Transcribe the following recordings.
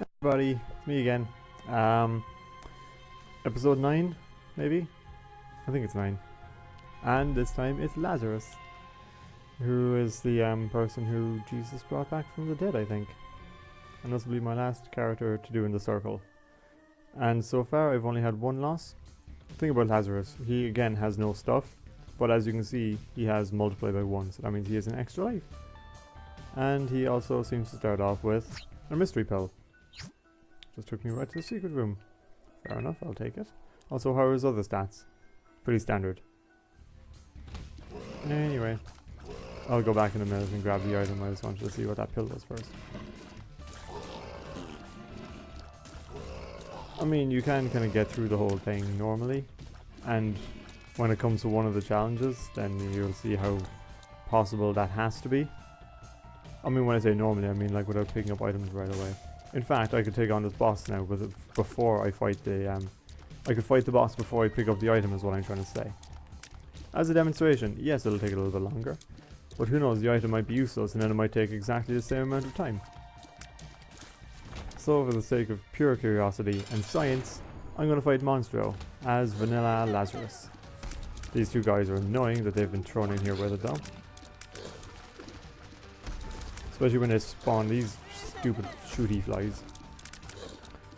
Everybody, it's me again. Episode 9, maybe? I think it's 9. And this time it's Lazarus, who is the person who Jesus brought back from the dead, I think. And this will be my last character to do in the circle. And so far I've only had one loss. The thing about Lazarus, he again has no stuff, but as you can see, he has multiply by 1, so that means he has an extra life. And he also seems to start off with a mystery pill. Just took me right to the secret room. Fair enough, I'll take it. Also, how are his other stats? Pretty standard. Anyway, I'll go back in a minute and grab the item. I just wanted to see what that pill does first. I mean, you can kind of get through the whole thing normally, and when it comes to one of the challenges, then you'll see how possible that has to be. I mean, when I say normally, I mean like without picking up items right away. In fact, I could take on this boss now before I fight the I could fight the boss before I pick up the item is what I'm trying to say. As a demonstration, yes, it'll take a little bit longer, but who knows, the item might be useless and then it might take exactly the same amount of time. So for the sake of pure curiosity and science, I'm going to fight Monstro as Vanilla Lazarus. These two guys are annoying that they've been thrown in here with it though. Especially when they spawn these stupid shooty flies.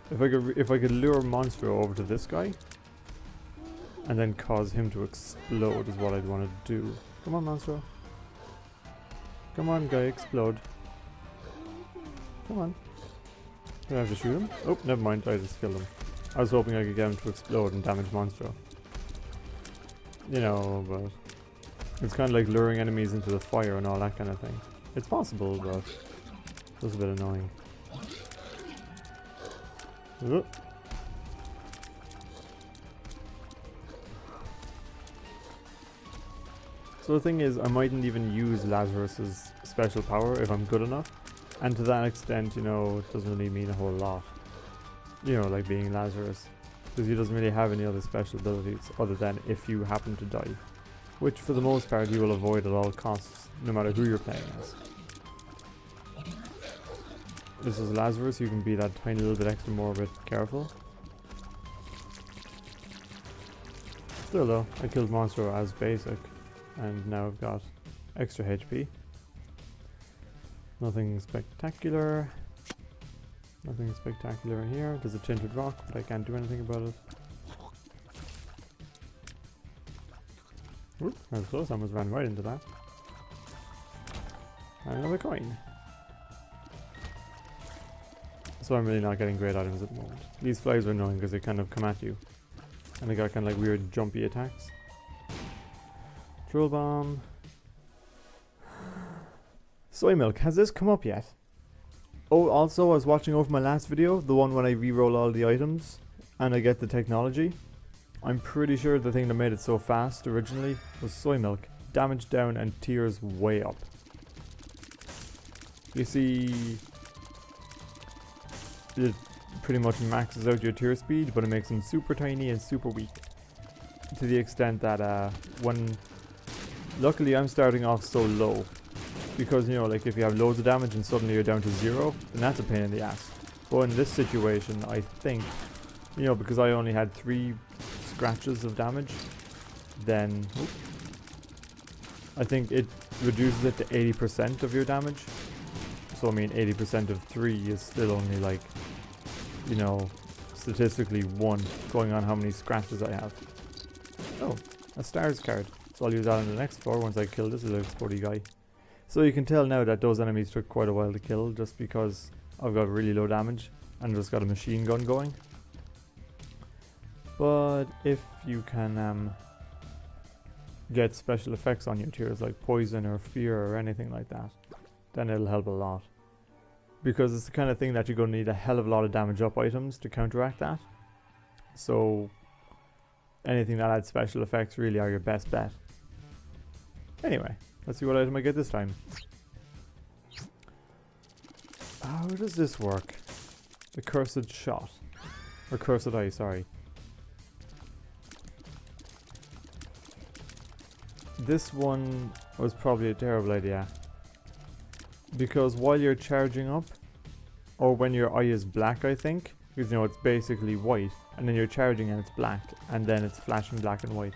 If I could lure Monstro over to this guy and then cause him to explode is what I'd want to do. Come on, Monstro. Come on, guy, explode. Come on. Do I have to shoot him? Oh, never mind, I just killed him. I was hoping I could get him to explode and damage Monstro. You know, but it's kind of like luring enemies into the fire and all that kind of thing. It's possible, but it's a bit annoying. So the thing is, I mightn't even use Lazarus's special power if I'm good enough. And to that extent, you know, it doesn't really mean a whole lot. You know, like being Lazarus. Because he doesn't really have any other special abilities other than if you happen to die. Which for the most part you will avoid at all costs, no matter who you're playing as. This is Lazarus, you can be that tiny little bit extra more bit careful. Still though, I killed Monstro as basic, and now I've got extra HP. Nothing spectacular. Nothing spectacular in here. There's a tinted rock, but I can't do anything about it. Oop, that was close, I almost ran right into that. And another coin. So I'm really not getting great items at the moment. These flies are annoying because they kind of come at you. And they got kind of like weird jumpy attacks. Troll bomb. Soy milk, has this come up yet? Oh, also I was watching over my last video, the one when I re-roll all the items and I get the technology. I'm pretty sure the thing that made it so fast originally was soy milk. Damage down and tears way up. You see, it pretty much maxes out your tear speed, but it makes them super tiny and super weak. To the extent that luckily I'm starting off so low. Because, you know, like if you have loads of damage and suddenly you're down to 0, then that's a pain in the ass. But in this situation, I think, you know, because I only had 3 scratches of damage, then I think it reduces it to 80% of your damage. So I mean 80% of 3 is still only like, you know, statistically 1 going on how many scratches I have. Oh, a stars card. So I'll use that in the next 4 once I kill this little sporty guy. So you can tell now that those enemies took quite a while to kill just because I've got really low damage and just got a machine gun going. But if you can get special effects on your tears like poison or fear or anything like that, then it'll help a lot. Because it's the kind of thing that you're going to need a hell of a lot of damage up items to counteract that. So anything that adds special effects really are your best bet. Anyway, let's see what item I get this time. How does this work? The cursed shot. Or cursed eye, sorry. This one was probably a terrible idea. Because while you're charging up, or when your eye is black, I think, because you know it's basically white, and then you're charging and it's black, and then it's flashing black and white.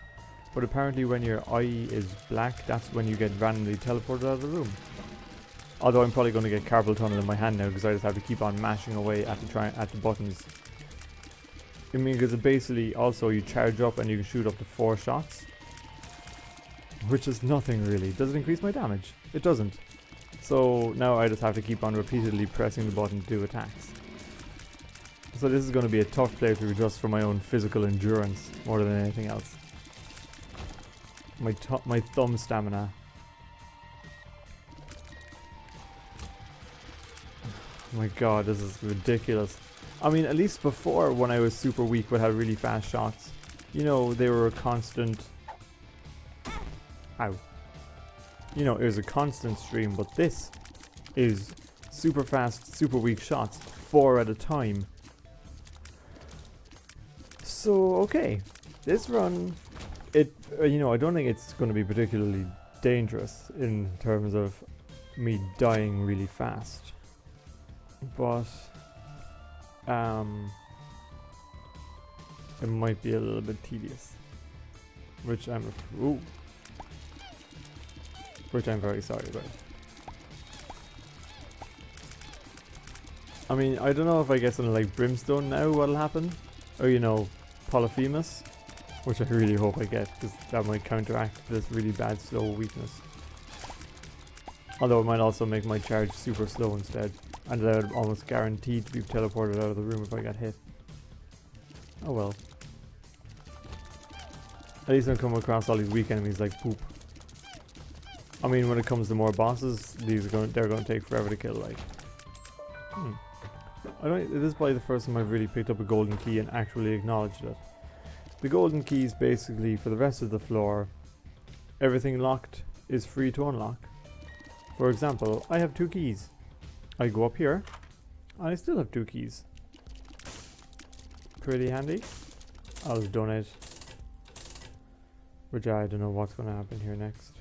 But apparently when your eye is black, that's when you get randomly teleported out of the room. Although I'm probably going to get carpal tunnel in my hand now because I just have to keep on mashing away at the buttons. I mean, because basically also you charge up and you can shoot up to 4 shots, which is nothing really. Does it increase my damage? It doesn't. So now I just have to keep on repeatedly pressing the button to do attacks. So this is going to be a tough playthrough just for my own physical endurance more than anything else. My thumb stamina. Oh my god, this is ridiculous. I mean, at least before when I was super weak but had really fast shots, you know, they were a constant... Ow. You know, it was a constant stream, but this is super fast, super weak shots, 4 at a time. So, okay. This run, you know, I don't think it's going to be particularly dangerous in terms of me dying really fast. But it might be a little bit tedious, which I'm very sorry about. I mean, I don't know if I get something like Brimstone now what'll happen, or you know, Polyphemus, which I really hope I get because that might counteract this really bad slow weakness. Although it might also make my charge super slow instead. And I would almost guaranteed to be teleported out of the room if I got hit. Oh well. At least I don't come across all these weak enemies like poop. I mean, when it comes to more bosses, they're going to take forever to kill. Like, this is probably the first time I've really picked up a golden key and actually acknowledged it. The golden key is basically for the rest of the floor. Everything locked is free to unlock. For example, I have 2 keys. I go up here, and I still have 2 keys. Pretty handy. I'll donate. Which I don't know what's going to happen here next.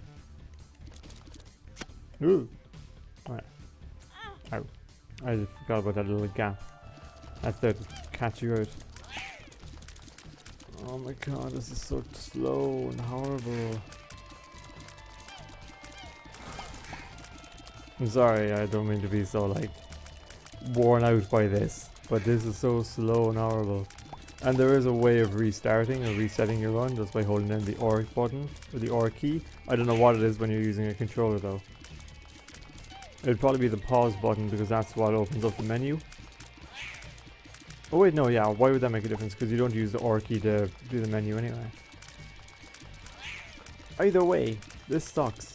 Ooh! Right. Ow. I just forgot about that little gap. That's there to catch you out. Oh my god, this is so slow and horrible. I'm sorry, I don't mean to be so like worn out by this, but this is so slow and horrible. And there is a way of restarting or resetting your run just by holding down the OR button or the OR key. I don't know what it is when you're using a controller though. It'd probably be the pause button because that's what opens up the menu. Oh wait, no, yeah, why would that make a difference? Because you don't use the OR key to do the menu anyway. Either way, this sucks.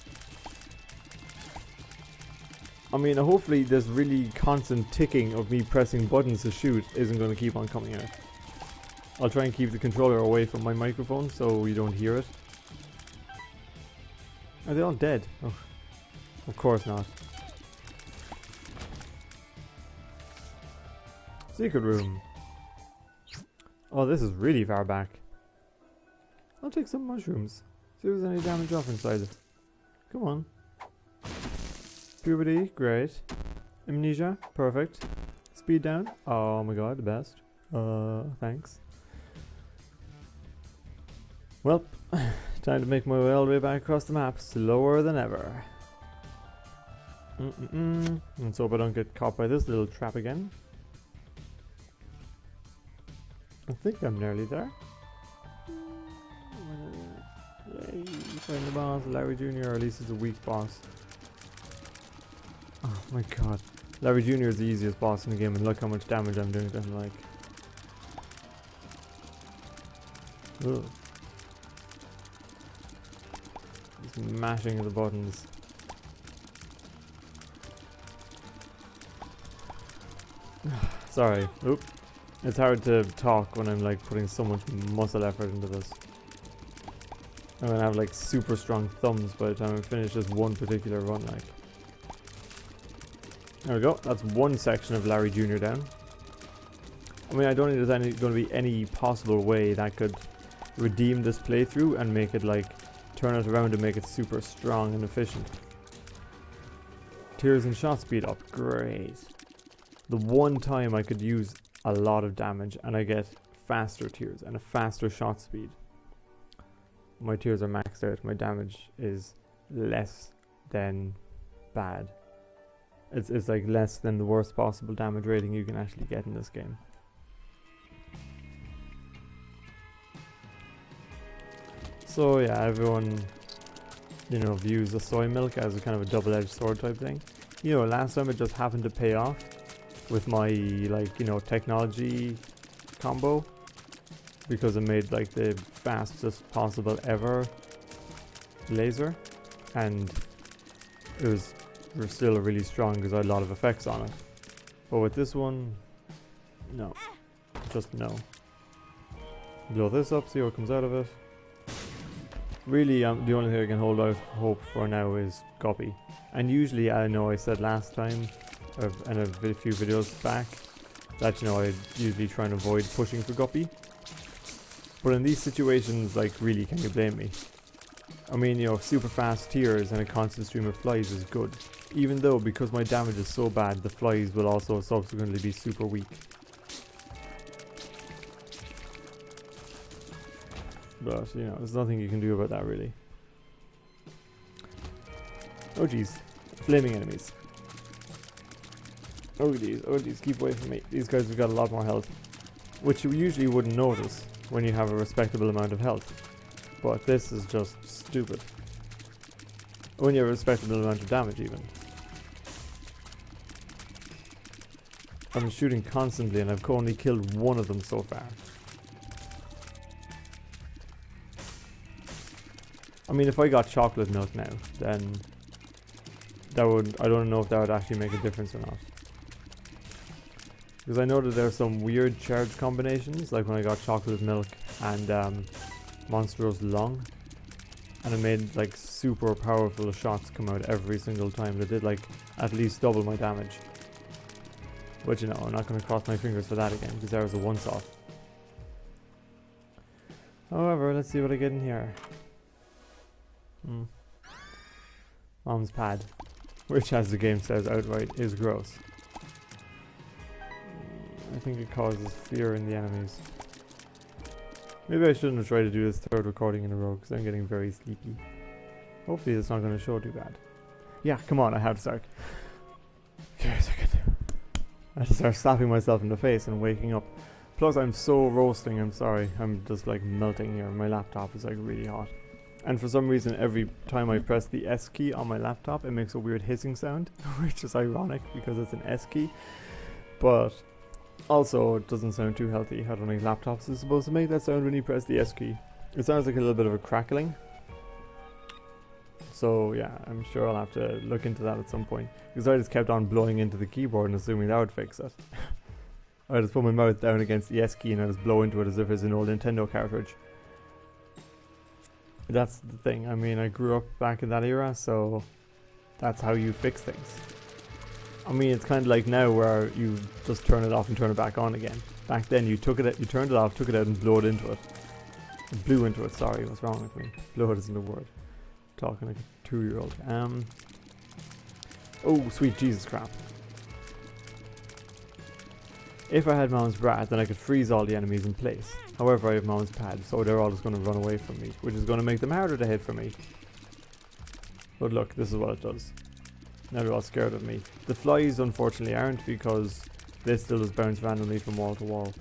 I mean, hopefully this really constant ticking of me pressing buttons to shoot isn't going to keep on coming out. I'll try and keep the controller away from my microphone so you don't hear it. Are they all dead? Oh, of course not. Secret room. Oh, this is really far back. I'll take some mushrooms. See if there's any damage off inside it. Come on. Puberty, great. Amnesia, perfect. Speed down, oh my god, the best. Thanks. Well, time to make my way all the way back across the map, slower than ever. Let's hope I don't get caught by this little trap again. I think I'm nearly there. Yay, find the boss, Larry Jr., or at least it's a weak boss. Oh my god. Larry Jr. is the easiest boss in the game and look how much damage I'm doing to him, like. Ugh. Just mashing the buttons. Sorry. Oop. It's hard to talk when I'm like putting so much muscle effort into this. I'm gonna have like super strong thumbs by the time I finish this one particular run, like. There we go, that's one section of Larry Jr. down. I mean, I don't think there's going to be any possible way that could redeem this playthrough and make it like, turn it around and make it super strong and efficient. Tears and shot speed up, great. the one time I could use a lot of damage and I get faster tiers and a faster shot speed. My tiers are maxed out. My damage is less than bad. It's like less than the worst possible damage rating you can actually get in this game. So yeah, everyone, you know, views the soy milk as a kind of a double-edged sword type thing. You know, last time it just happened to pay off with my, like, you know, technology combo, because it made like the fastest possible ever laser, and it was still really strong because I had a lot of effects on it. But with this one, no, just no. Blow this up, see what comes out of it. Really, the only thing I can hold out hope for now is Guppy. And usually, I know I said last time, and a few videos back, that, you know, I usually try and avoid pushing for Guppy. But in these situations, like, really, can you blame me? I mean, you know, super fast tiers and a constant stream of flies is good. Even though, because my damage is so bad, the flies will also subsequently be super weak. But, you know, there's nothing you can do about that, really. Oh, jeez. Flaming enemies. Oh, jeez, keep away from me. These guys have got a lot more health. Which you usually wouldn't notice when you have a respectable amount of health. But this is just stupid. When you have a respectable amount of damage, even. I've been shooting constantly and I've only killed one of them so far. I mean, if I got chocolate milk now, then that would, I don't know if that would actually make a difference or not. Because I know that there are some weird charge combinations, like when I got chocolate milk and Monstrous Lung, and it made like super powerful shots come out every single time. They did like at least double my damage. But you know, I'm not going to cross my fingers for that again, because that was a once-off. However, let's see what I get in here. Mom's pad, which, as the game says outright, is gross. I think it causes fear in the enemies. Maybe I shouldn't have tried to do this third recording in a row, because I'm getting very sleepy. Hopefully it's not going to show too bad. Yeah, come on, I have to start. Give me a second. I have to start slapping myself in the face and waking up. Plus I'm so roasting, I'm sorry. I'm just like melting here. My laptop is like really hot. And for some reason, every time I press the S key on my laptop, it makes a weird hissing sound, which is ironic because it's an S key. But also, it doesn't sound too healthy. I don't think laptops are supposed to make that sound when you press the S key. It sounds like a little bit of a crackling. So yeah, I'm sure I'll have to look into that at some point. Because I just kept on blowing into the keyboard and assuming that would fix it. I just put my mouth down against the S key and I just blow into it as if it's an old Nintendo cartridge. That's the thing. I mean, I grew up back in that era, so that's how you fix things. I mean, it's kind of like now where you just turn it off and turn it back on again. Back then, you took it, you turned it off, took it out, and blew it into it. Blew into it. Sorry, what's wrong with me? Blow it isn't a word. Talking like a 2-year-old. Oh, sweet Jesus crap! If I had Mom's Brat, then I could freeze all the enemies in place. However, I have Mom's Pad, so they're all just going to run away from me, which is going to make them harder to hit for me. But look, this is what it does. Now they're all scared of me. The flies, unfortunately, aren't, because they still just bounce randomly from wall to wall.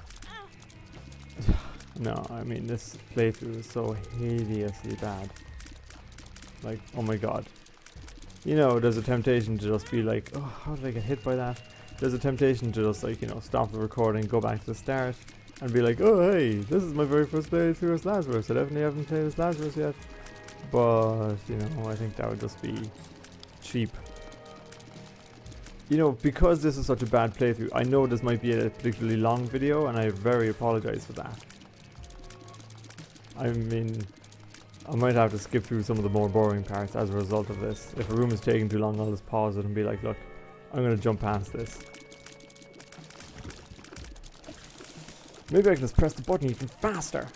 No, I mean, this playthrough is so hideously bad. Like, oh my god. You know, there's a temptation to just be like, oh, how did I get hit by that? There's a temptation to just, like, you know, stop the recording, go back to the start, and be like, oh hey, this is my very first playthrough as Lazarus. I definitely haven't played as Lazarus yet. But, you know, I think that would just be cheap. You know, because this is such a bad playthrough, I know this might be a particularly long video, and I very apologize for that. I mean, I might have to skip through some of the more boring parts as a result of this. If a room is taking too long, I'll just pause it and be like, look, I'm going to jump past this. Maybe I can just press the button even faster.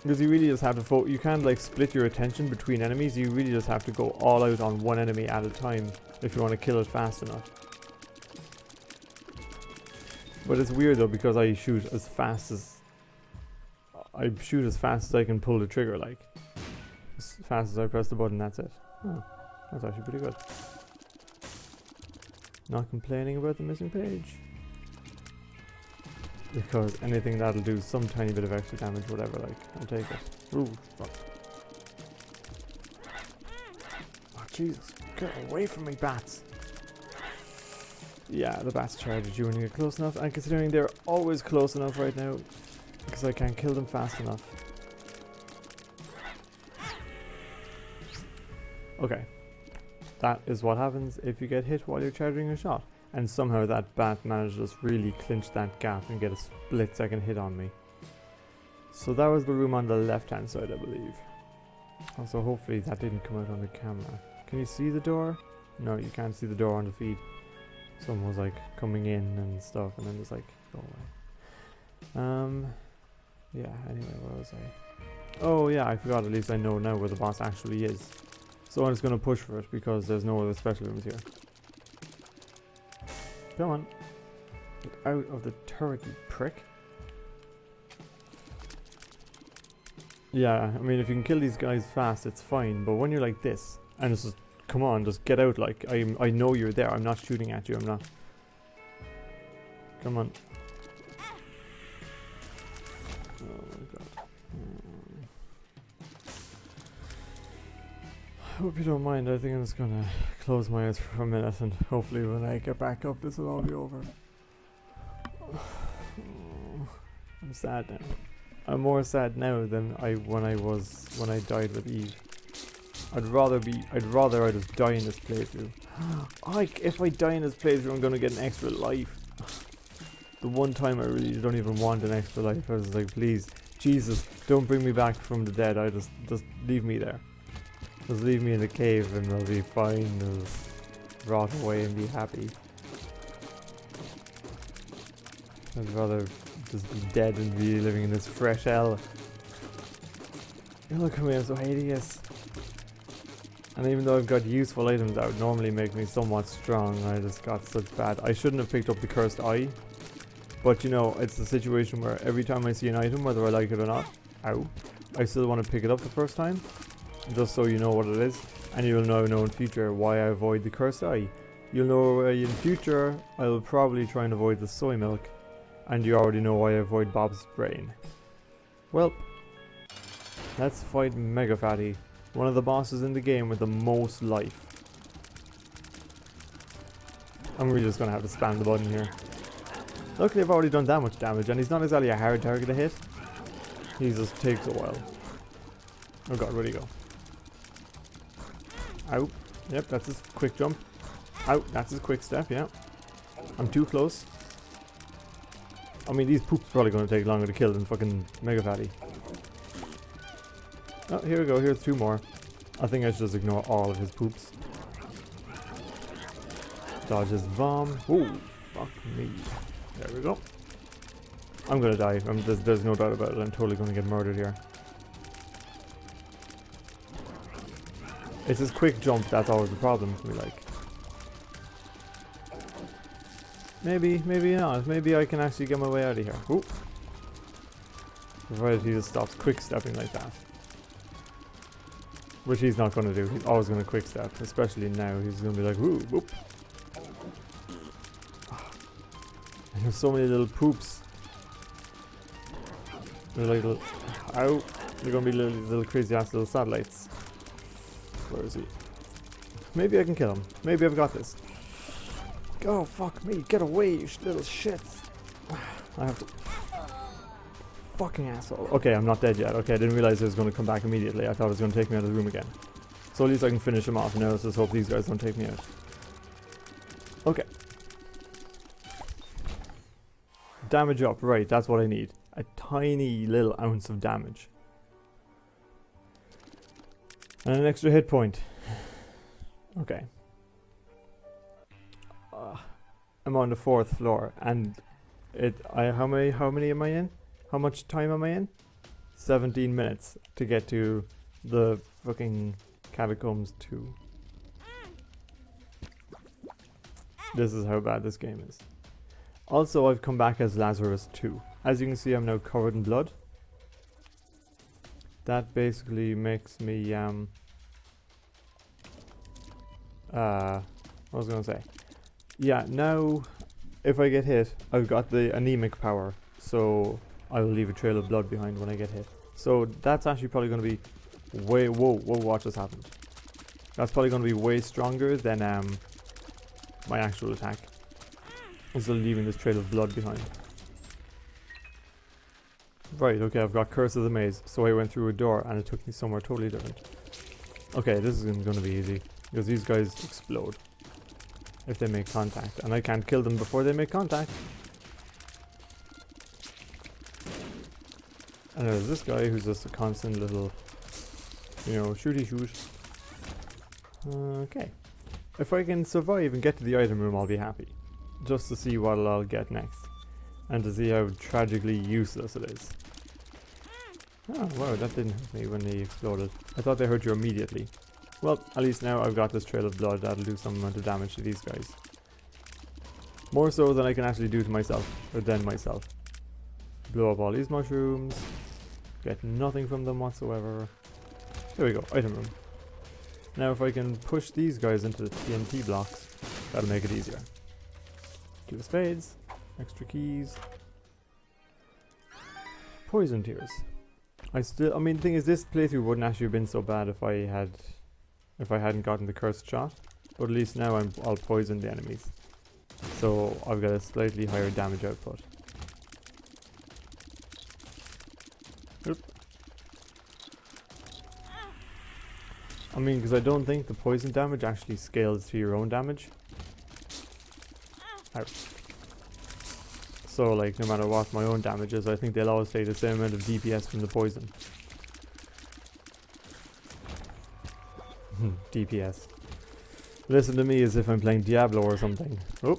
Because you really just have to you can't like split your attention between enemies. You really just have to go all out on one enemy at a time if you want to kill it fast enough. But it's weird though, because I shoot as fast as I can pull the trigger, like as fast as I press the button, that's it. Oh, that's actually pretty good. Not complaining about the missing page, because anything that'll do some tiny bit of extra damage, whatever, like, I'll take it. Ooh, fuck. Oh Jesus, get away from me, bats! Yeah, the bats charge at you when you get close enough, and considering they're always close enough right now, because I can't kill them fast enough. Okay. That is what happens if you get hit while you're charging a shot. And somehow that bat managed to just really clinch that gap and get a split second hit on me. So that was the room on the left hand side, I believe. Also, hopefully that didn't come out on the camera. Can you see the door? No, you can't see the door on the feed. Someone was like coming in and stuff, and then just like, go away. Yeah, anyway, where was I? Oh yeah, I forgot, at least I know now where the boss actually is. So I'm just going to push for it, because there's no other special rooms here. Come on. Get out of the turret, you prick. Yeah, I mean, if you can kill these guys fast, it's fine. But when you're like this, and it's just, come on, just get out, like, I know you're there. I'm not shooting at you, I'm not. Come on. Oh my god. I hope you don't mind. I think I'm just gonna close my eyes for a minute, and hopefully when I get back up this will all be over. I'm sad now. I'm more sad now than when I died with Eve. I'd rather I just die in this playthrough. If I die in this playthrough, I'm gonna get an extra life. The one time I really don't even want an extra life. I was like, please, Jesus, don't bring me back from the dead. Just leave me there. Just leave me in the cave and I'll be fine. I'll just rot away and be happy. I'd rather just be dead and be living in this fresh hell. Look at me, I'm so hideous. And even though I've got useful items that would normally make me somewhat strong, I just got such bad. I shouldn't have picked up the cursed eye. But you know, it's a situation where every time I see an item, whether I like it or not, I still want to pick it up the first time. Just so you know what it is. And you'll know in future why I avoid the cursed eye. You'll know in future I'll probably try and avoid the soy milk. And you already know why I avoid Bob's brain. Well, let's fight Mega Fatty. One of the bosses in the game with the most life. I'm really just gonna have to spam the button here. Luckily I've already done that much damage, and he's not exactly a hard target to hit. He just takes a while. Oh god, where'd he go? Ow. Yep, that's his quick jump. Ow, that's his quick step, yeah. I'm too close. I mean, these poops are probably going to take longer to kill than fucking Mega Fatty. Oh, here we go, here's two more. I think I should just ignore all of his poops. Dodge his bomb. Ooh, fuck me. There we go. I'm gonna die. There's no doubt about it. I'm totally gonna get murdered here. It's his quick jump that's always the problem for me, like. Maybe not. Maybe I can actually get my way out of here. Ooh. Provided he just stops quick stepping like that. Which he's not gonna do. He's always gonna quick step, especially now. He's gonna be like, whoo, whoop. And there's so many little poops. They're like little, ow. They're gonna be little crazy ass little satellites. Where is he? Maybe I can kill him. Maybe I've got this. Oh, fuck me. Get away, you little shits. I have to... Fucking asshole. Okay, I'm not dead yet. Okay, I didn't realize it was going to come back immediately. I thought it was going to take me out of the room again. So at least I can finish him off. Now let's just hope these guys don't take me out. Okay. Damage up. Right, that's what I need. A tiny little ounce of damage. And an extra hit point. Okay. I'm on the 4th floor, and how many am I in? How much time am I in? 17 minutes to get to the fucking catacombs 2. This is how bad this game is. Also, I've come back as Lazarus 2. As you can see, I'm now covered in blood. That basically makes me, what was I going to say? Yeah, now, if I get hit, I've got the anemic power, so I will leave a trail of blood behind when I get hit. So that's actually probably going to be way, whoa, what just happened? That's probably going to be way stronger than, my actual attack. Instead of leaving this trail of blood behind. Right, okay, I've got Curse of the Maze, so I went through a door and it took me somewhere totally different. Okay, this is going to be easy, because these guys explode if they make contact, and I can't kill them before they make contact. And there's this guy who's just a constant little, you know, shooty shoot. Okay. If I can survive and get to the item room, I'll be happy. Just to see what I'll get next. And to see how tragically useless it is. Oh, wow, that didn't hurt me when he exploded. I thought they hurt you immediately. Well, at least now I've got this trail of blood that'll do some amount of damage to these guys. More so than I can actually do to myself, or than myself. Blow up all these mushrooms. Get nothing from them whatsoever. There we go, item room. Now if I can push these guys into the TNT blocks, that'll make it easier. Do the spades, extra keys. Poison tears. I mean the thing is, this playthrough wouldn't actually have been so bad if I hadn't gotten the cursed shot. But at least now I'll poison the enemies. So I've got a slightly higher damage output. Oop. I mean, because I don't think the poison damage actually scales to your own damage. Ouch. So, like, no matter what my own damage is, I think they'll always take the same amount of DPS from the poison. DPS. Listen to me as if I'm playing Diablo or something. Oh.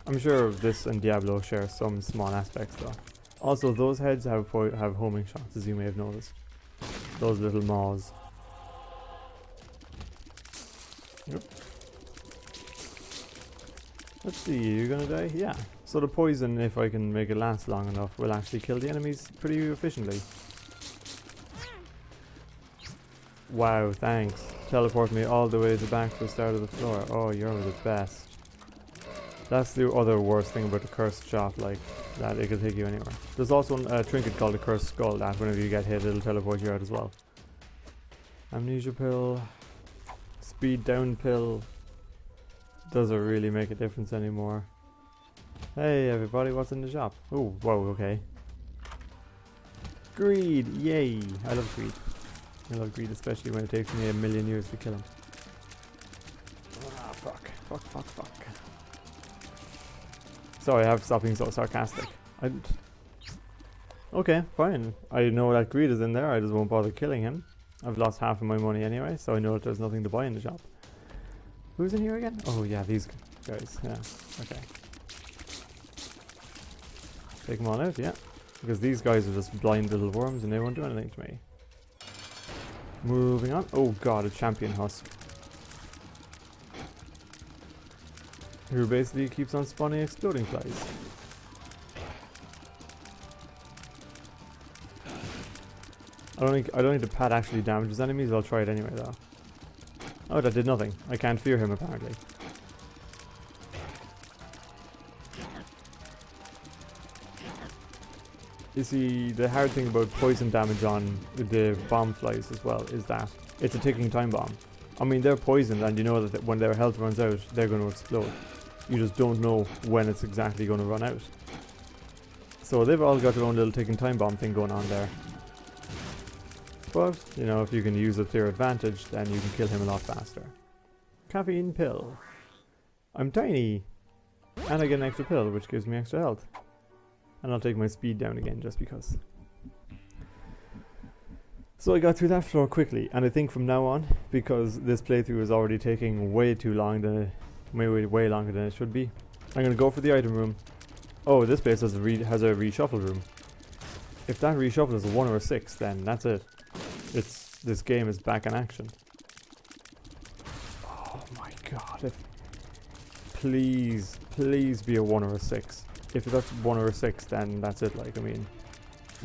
I'm sure this and Diablo share some small aspects though. Also, those heads have homing shots, as you may have noticed. Those little maws. Yep. Let's see, you're gonna die? Yeah. So the poison, if I can make it last long enough, will actually kill the enemies pretty efficiently. Wow, thanks. Teleport me all the way to the back to the start of the floor. Oh, you're the best. That's the other worst thing about the cursed shot, like, that it can take you anywhere. There's also a trinket called the cursed skull that whenever you get hit, it'll teleport you out as well. Amnesia pill. Speed down pill. Doesn't really make a difference anymore. Hey everybody, what's in the shop? Oh, whoa, okay. Greed, yay! I love greed. I love greed, especially when it takes me 1,000,000 years to kill him. Ah, fuck. Sorry, I have to stop being so sarcastic. Okay, fine. I know that greed is in there, I just won't bother killing him. I've lost half of my money anyway, so I know that there's nothing to buy in the shop. Who's in here again? Oh yeah, these guys, yeah, okay. Take them all out, yeah. Because these guys are just blind little worms and they won't do anything to me. Moving on. Oh god, a champion husk. Who basically keeps on spawning exploding flies. I don't think the pad actually damages enemies, I'll try it anyway though. Oh, that did nothing. I can't fear him apparently. You see, the hard thing about poison damage on the bomb flies as well is that it's a ticking time bomb. I mean, they're poisoned and you know that when their health runs out, they're going to explode. You just don't know when it's exactly going to run out. So they've all got their own little ticking time bomb thing going on there. But, you know, if you can use it to your advantage, then you can kill him a lot faster. Caffeine pill. I'm tiny. And I get an extra pill, which gives me extra health. And I'll take my speed down again, just because. So I got through that floor quickly, and I think from now on, because this playthrough is already taking way too long, way longer than it should be, I'm going to go for the item room. Oh, this place has a reshuffle room. If that reshuffle is a 1 or a 6, then that's it. This game is back in action. Oh my god, please, please be a 1 or a 6. If that's 1 or a 6, then that's it. Like, I mean,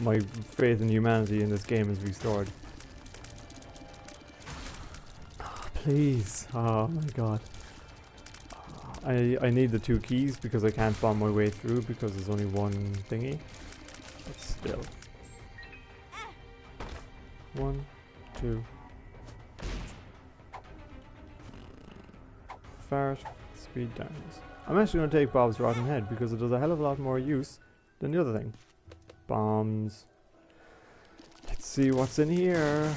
my faith in humanity in this game is restored. Please. Oh my god. I need the 2 keys because I can't bomb my way through because there's only one thingy. But still. 1, 2. Fart, speed downs. I'm actually going to take Bob's Rotten Head because it does a hell of a lot more use than the other thing. Bombs. Let's see what's in here.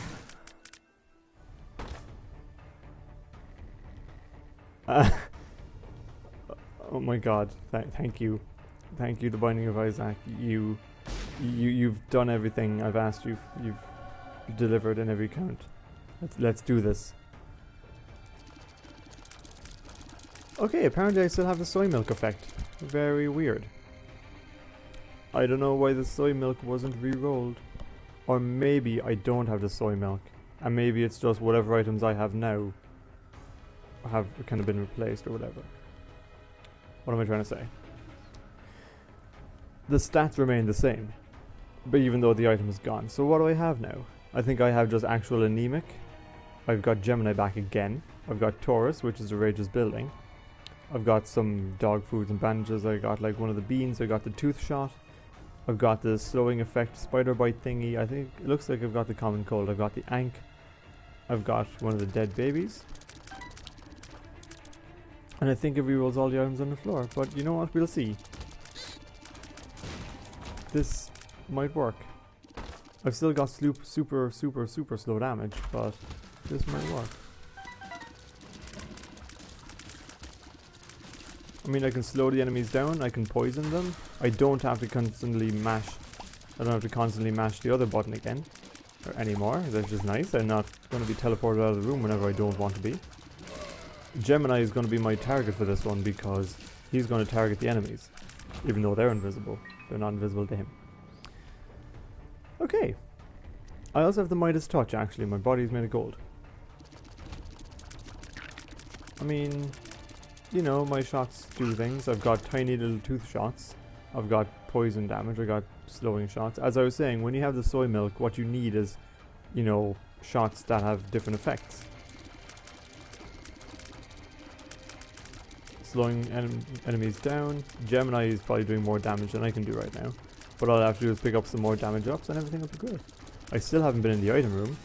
Oh my god, thank you. Thank you, the Binding of Isaac. You've done everything I've asked you. You've delivered in every count. Let's do this. Okay, apparently I still have the soy milk effect. Very weird. I don't know why the soy milk wasn't re-rolled. Or maybe I don't have the soy milk. And maybe it's just whatever items I have now have kind of been replaced or whatever. What am I trying to say? The stats remain the same, but even though the item is gone. So what do I have now? I think I have just actual anemic. I've got Gemini back again. I've got Taurus, which is a Rage's building. I've got some dog foods and bandages. I got like one of the beans. I got the tooth shot. I've got the slowing effect spider bite thingy. I think it looks like I've got the common cold. I've got the Ankh. I've got one of the dead babies. And I think it rerolls all the items on the floor. But you know what? We'll see. This might work. I've still got super slow damage, but this might work. I mean, I can slow the enemies down, I can poison them. I don't have to constantly mash the other button again. Or anymore, that's just nice. I'm not going to be teleported out of the room whenever I don't want to be. Gemini is going to be my target for this one because he's going to target the enemies. Even though they're invisible. They're not invisible to him. Okay. I also have the Midas Touch, actually. My body's made of gold. I mean, you know, my shots do things. I've got tiny little tooth shots. I've got poison damage. I got slowing shots. As I was saying, when you have the soy milk, what you need is, you know, shots that have different effects. Slowing enemies down. Gemini is probably doing more damage than I can do right now. But all I have to do is pick up some more damage ups and everything will be good. I still haven't been in the item room.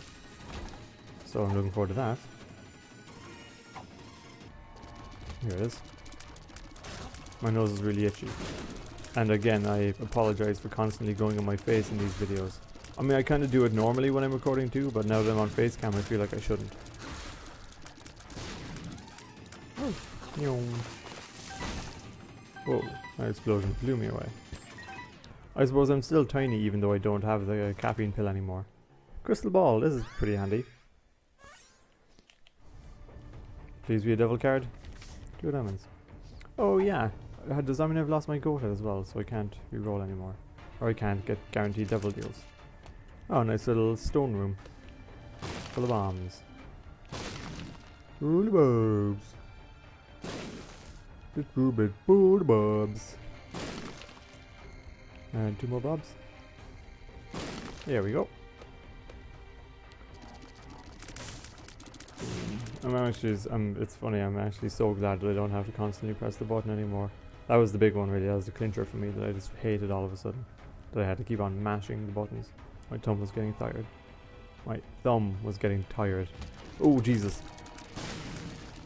So I'm looking forward to that. Here it is. My nose is really itchy. And again, I apologize for constantly going on my face in these videos. I mean, I kind of do it normally when I'm recording too, but now that I'm on face cam, I feel like I shouldn't. Oh. Whoa, that explosion blew me away. I suppose I'm still tiny even though I don't have the caffeine pill anymore. Crystal ball, this is pretty handy. Please be a devil card. 2 diamonds. Oh yeah, does that mean I've lost my goat head as well, so I can't re-roll anymore? Or I can't get guaranteed devil deals. Oh, nice little stone room. Full of bombs. Full of bombs. Just full of bombs. And 2 more bobs. There we go. It's funny, I'm actually so glad that I don't have to constantly press the button anymore. That was the big one really, that was the clincher for me, that I just hated all of a sudden. That I had to keep on mashing the buttons. My thumb was getting tired. Oh Jesus.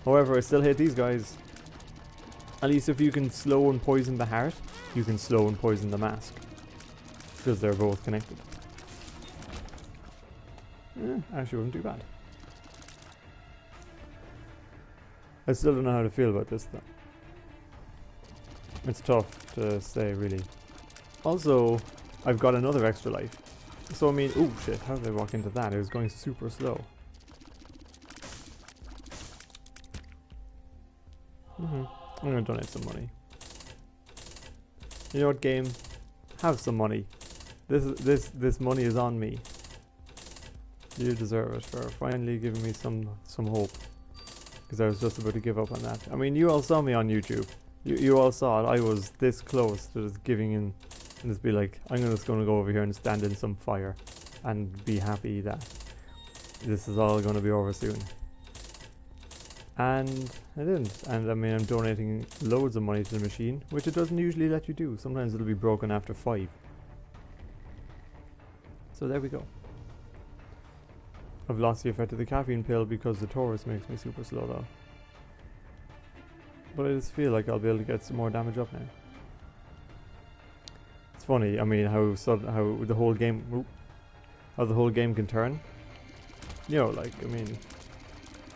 However, I still hate these guys. At least if you can slow and poison the heart, you can slow and poison the mask. Because they're both connected. Actually wasn't too bad. I still don't know how to feel about this though. It's tough to say really. Also, I've got another extra life. So I mean, oh shit, how did I walk into that? It was going super slow. I'm gonna donate some money. You know what, game? Have some money. This money is on me. You deserve it for finally giving me some hope. because I was just about to give up on that. I mean, you all saw me on YouTube. You all saw it. I was this close to just giving in and just be like, I'm just going to go over here and stand in some fire and be happy that this is all going to be over soon. And I didn't. And I mean, I'm donating loads of money to the machine, which it doesn't usually let you do. Sometimes it'll be broken after 5. So there we go. I've lost the effect of the caffeine pill because the Taurus makes me super slow though. But I just feel like I'll be able to get some more damage up now. It's funny, I mean, how the whole game, how the whole game can turn. You know, like, I mean,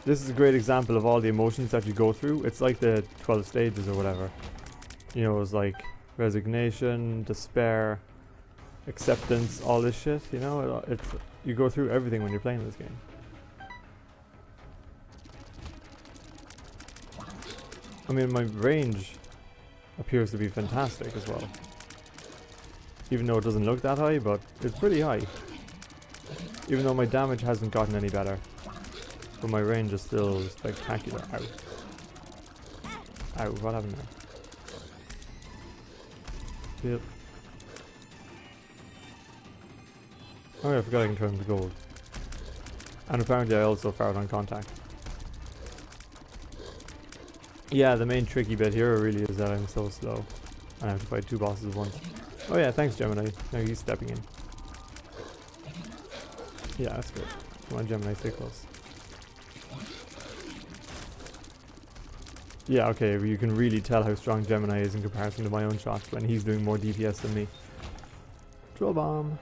this is a great example of all the emotions that you go through. It's like the 12 stages or whatever. You know, it's like resignation, despair, acceptance, all this shit, you know? You go through everything when you're playing this game. I mean, my range appears to be fantastic as well. Even though it doesn't look that high, but it's pretty high. Even though my damage hasn't gotten any better. But my range is still spectacular. Ow. Ow, what happened there? Yep. Oh yeah, I forgot I can turn to gold. And apparently I also fired on contact. Yeah, the main tricky bit here really is that I'm so slow. And I have to fight 2 bosses at once. Oh yeah, thanks Gemini. Now he's stepping in. Yeah, that's good. Come on Gemini, stay close. Yeah, okay, well, you can really tell how strong Gemini is in comparison to my own shots when he's doing more DPS than me. Troll bomb.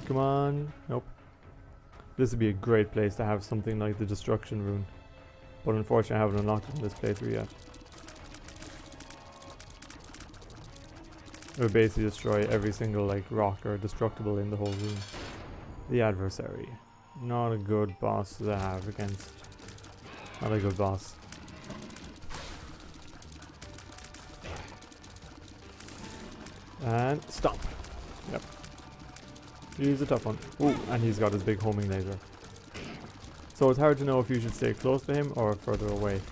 Come on. Nope. This would be a great place to have something like the destruction rune. But unfortunately I haven't unlocked it in this playthrough yet. It would basically destroy every single like rock or destructible in the whole room. The adversary. Not a good boss to have against. Not a good boss. And stop. Yep. He's a tough one. Ooh, and he's got his big homing laser. So it's hard to know if you should stay close to him or further away.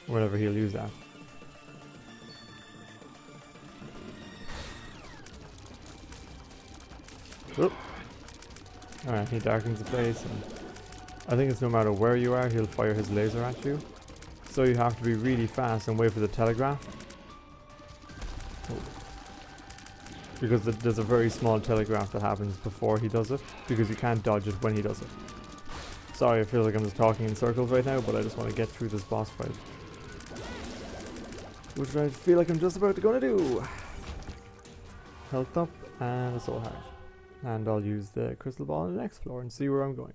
Whenever he'll use that. Oop. Alright, he darkens the place, and I think it's no matter where you are, he'll fire his laser at you. So you have to be really fast and wait for the telegraph. Oh. Because there's a very small telegraph that happens before he does it, because you can't dodge it when he does it. Sorry, I feel like I'm just talking in circles right now, but I just want to get through this boss fight. Which I feel like I'm just about to go to do. Health up and a soul heart. And I'll use the crystal ball on the next floor and see where I'm going.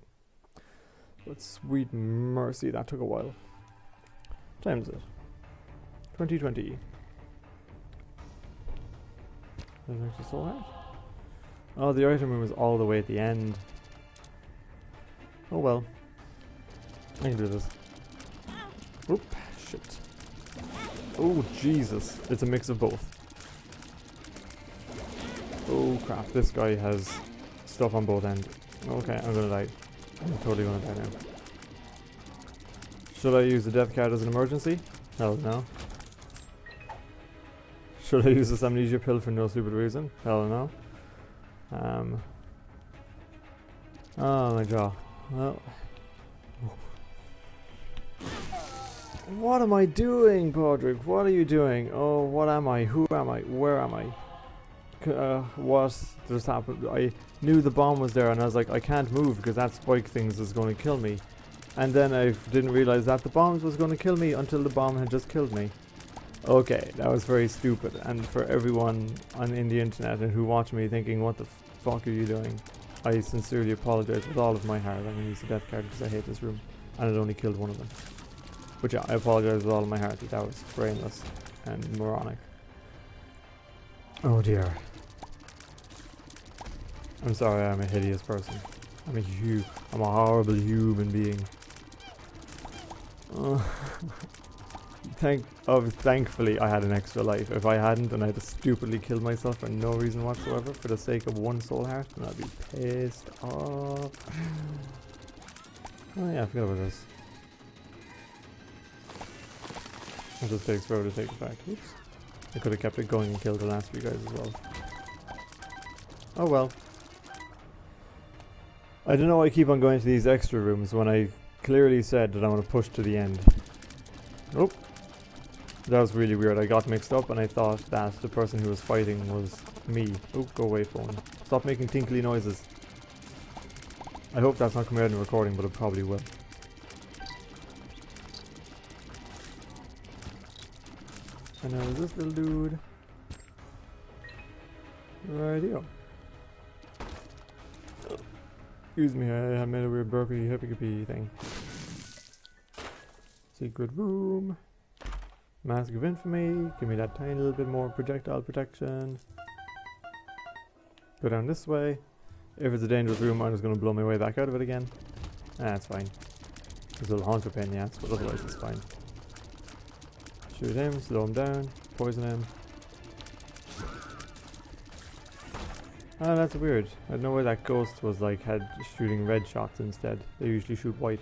But sweet mercy, that took a while. What time is it? 2020. There's a soul heart. Oh, the item room is all the way at the end. Oh well. I can do this. Oop, shit. Oh, Jesus. It's a mix of both. Oh crap, this guy has stuff on both ends. Okay, I'm gonna die. I'm totally gonna die now. Should I use the death card as an emergency? Hell no. Should I use this amnesia pill for no stupid reason? Hell no. Oh my jaw. Well. What am I doing, Podrick? What are you doing? Oh, what am I? Who am I? Where am I? What just happened? I knew the bomb was there and I was like, I can't move because that spike things is going to kill me. And then I didn't realize that the bombs was going to kill me until the bomb had just killed me. Okay, that was very stupid. And for everyone in the internet and who watched me thinking, what the fuck are you doing? I sincerely apologize with all of my heart. I'm going to use the death card because I hate this room. And it only killed one of them. But yeah, I apologize with all of my heart that was brainless and moronic. Oh dear. I'm sorry, I'm a hideous person. I'm a horrible human being. Thankfully I had an extra life. If I hadn't and I had to stupidly kill myself for no reason whatsoever for the sake of one soul heart, then I'd be pissed off. Oh yeah, I forgot about this. It just takes forever to take it back. Oops. I could have kept it going and killed the last few guys as well. Oh well. I don't know why I keep on going to these extra rooms when I clearly said that I want to push to the end. Nope. That was really weird. I got mixed up and I thought that the person who was fighting was me. Oh, go away, phone. Stop making tinkly noises. I hope that's not coming out in the recording, but it probably will. And now this little dude. Rightio. Excuse me, I made a weird burpee hippie thing. Secret room. Mask of Infamy. Give me that tiny little bit more projectile protection. Go down this way. If it's a dangerous room, I'm just going to blow my way back out of it again. That's fine. There's a little haunter pain in the ass, but otherwise it's fine. Shoot him, slow him down, poison him. Oh, that's weird. I don't know why that ghost was like had shooting red shots instead. They usually shoot white.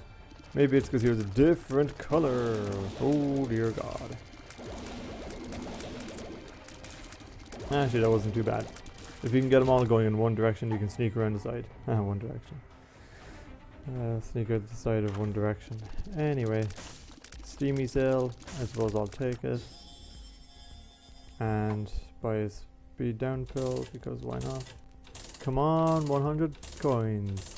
Maybe it's because he was a different color. Oh dear God. Actually, that wasn't too bad. If you can get them all going in one direction, you can sneak around the side. One direction. Sneak out the side of one direction. Anyway, steamy sail. I suppose I'll take it. And buy a speed down pill because why not? Come on, 100 coins.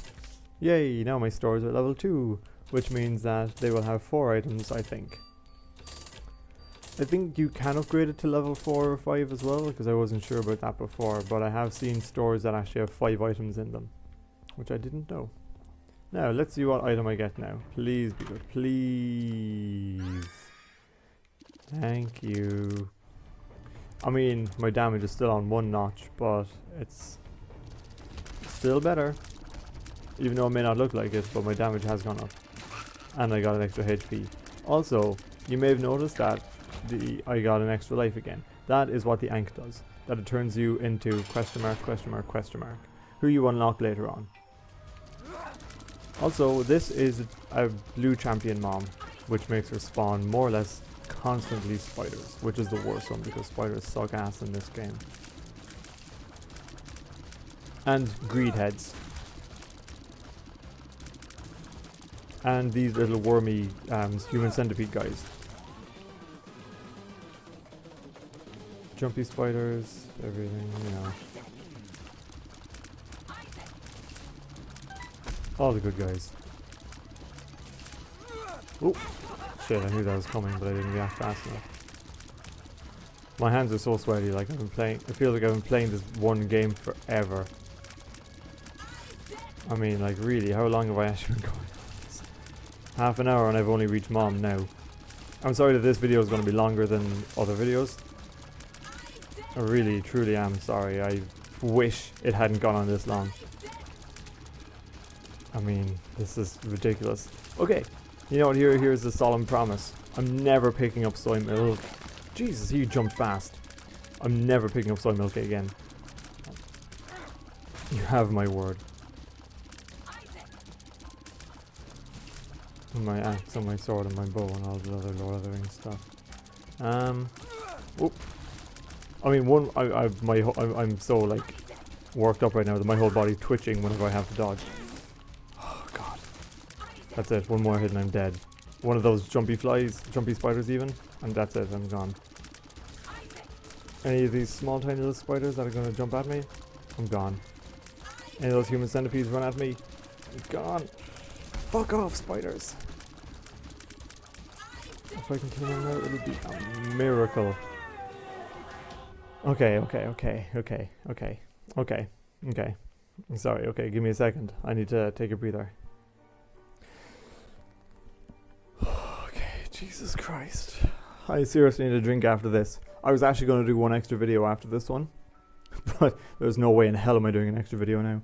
Yay! Now my stores are level 2, which means that they will have 4 items, I think. I think you can upgrade it to level 4 or 5 as well, because I wasn't sure about that before, but I have seen stores that actually have 5 items in them, which I didn't know. Now, let's see what item I get now. Please be good. Please. Thank you. I mean, my damage is still on 1 notch, but it's still better. Even though it may not look like it, but my damage has gone up. And I got an extra HP. Also, you may have noticed that I got an extra life again. That is what the Ankh does. That it turns you into question mark, question mark, question mark. Who you unlock later on. Also, this is a blue champion mom, which makes her spawn more or less constantly spiders, which is the worst one because spiders suck ass in this game. And greed heads. And these little wormy human centipede guys. Jumpy spiders, everything, you know. All the good guys. Oh, shit, I knew that was coming, but I didn't react fast enough. My hands are so sweaty, like I've been playing, I feel like I've been playing this one game forever. I mean, like really, how long have I actually been going on this? Half an hour and I've only reached mom now. I'm sorry that this video is going to be longer than other videos. I really, truly am sorry. I wish it hadn't gone on this long. I mean, this is ridiculous. Okay, you know what, here's a solemn promise. I'm never picking up soy milk. Jesus, he jumped fast. I'm never picking up soy milk again. You have my word. And my axe and my sword and my bow and all the other Lord of the Rings stuff. Oh. I mean, I'm so like worked up right now that my whole body's twitching whenever I have to dodge. Oh God, that's it. One more hit and I'm dead. One of those jumpy spiders even, and that's it. I'm gone. Any of these small tiny little spiders that are going to jump at me, I'm gone. Any of those human centipedes run at me, I'm gone. Fuck off, spiders. If I can kill them now, it'll be a miracle. Okay. I'm sorry, okay, give me a second. I need to take a breather. Okay, Jesus Christ. I seriously need a drink after this. I was actually going to do one extra video after this one. But there's no way in hell am I doing an extra video now.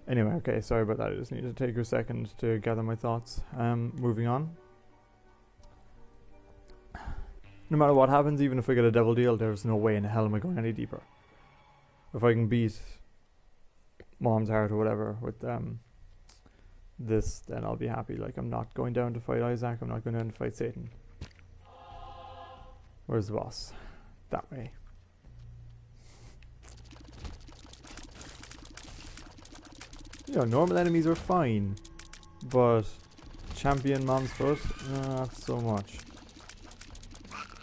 Anyway, okay, sorry about that. I just need to take a second to gather my thoughts. Moving on. No matter what happens, even if I get a devil deal, there's no way in hell am I going any deeper. If I can beat Mom's Heart or whatever with this, then I'll be happy. Like, I'm not going down to fight Isaac, I'm not going down to fight Satan. Where's the boss? That way. You know, normal enemies are fine, but champion mom's foot, not so much.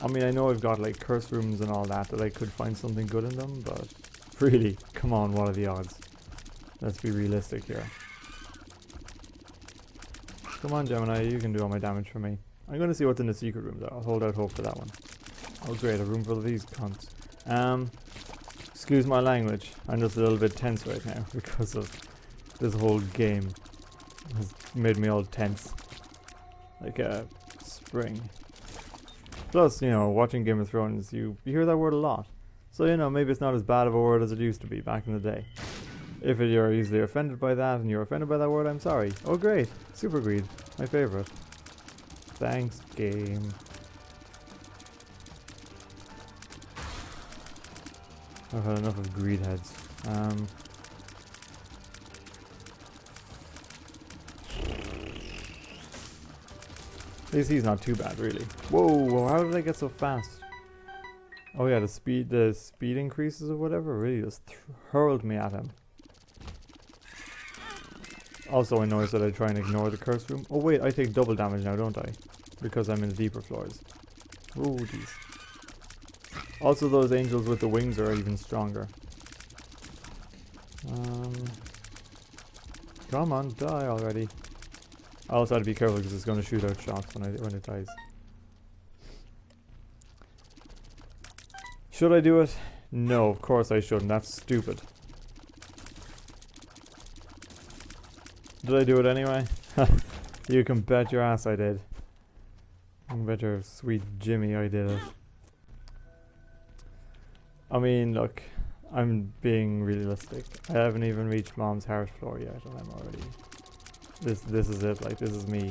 I mean, I know I've got like curse rooms and all that I could find something good in them, but really, come on, what are the odds? Let's be realistic here. Come on, Gemini, you can do all my damage for me. I'm going to see what's in the secret room though. I'll hold out hope for that one. Oh great, a room full of these cunts. Excuse my language. I'm just a little bit tense right now because of this whole game has made me all tense. Like a spring. Plus, you know, watching Game of Thrones, you hear that word a lot. So, you know, maybe it's not as bad of a word as it used to be back in the day. If you're easily offended by that and you're offended by that word, I'm sorry. Oh great, super greed, my favorite. Thanks, game. I've had enough of greed heads. At least he's not too bad, really. Whoa, how did I get so fast? Oh yeah, the speed increases or whatever really just hurled me at him. Also, I noticed that I try and ignore the curse room. Oh wait, I take double damage now, don't I? Because I'm in the deeper floors. Oh jeez. Also, those angels with the wings are even stronger. Come on, die already. I also have to be careful because it's going to shoot out shots when it dies. Should I do it? No, of course I shouldn't. That's stupid. Did I do it anyway? You can bet your ass I did. You can bet your sweet Jimmy I did it. I mean, look, I'm being realistic. I haven't even reached Mom's heart floor yet, and I'm already... This is it, like, this is me.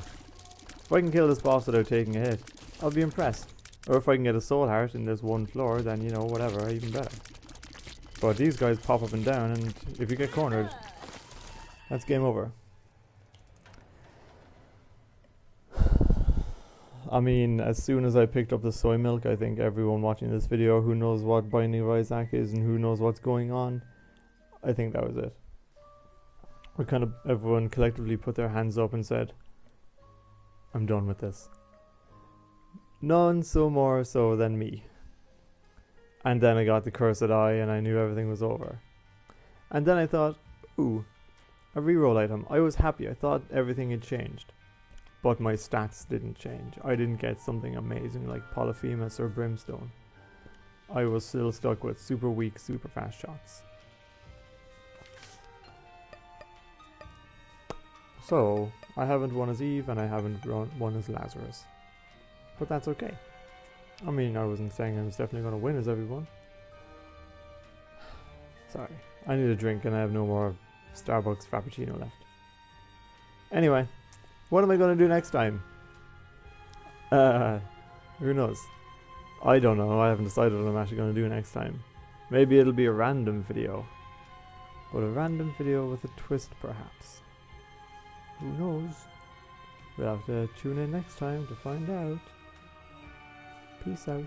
If I can kill this boss without taking a hit, I'll be impressed. Or if I can get a soul heart in this one floor, then, you know, whatever, even better. But these guys pop up and down, and if you get cornered, that's game over. I mean, as soon as I picked up the soy milk, I think everyone watching this video who knows what Binding of Isaac is and who knows what's going on, I think that was it. Everyone collectively put their hands up and said, I'm done with this. None so more so than me. And then I got the cursed eye and I knew everything was over. And then I thought, ooh, a reroll item. I was happy, I thought everything had changed. But my stats didn't change. I didn't get something amazing like Polyphemus or Brimstone. I was still stuck with super weak, super fast shots. So, I haven't won as Eve and I haven't won as Lazarus. But that's okay. I mean, I wasn't saying I was definitely going to win as everyone. Sorry. I need a drink and I have no more Starbucks Frappuccino left. Anyway. What am I going to do next time? Who knows? I don't know. I haven't decided what I'm actually going to do next time. Maybe it'll be a random video. But a random video with a twist, perhaps. Who knows? We'll have to tune in next time to find out. Peace out.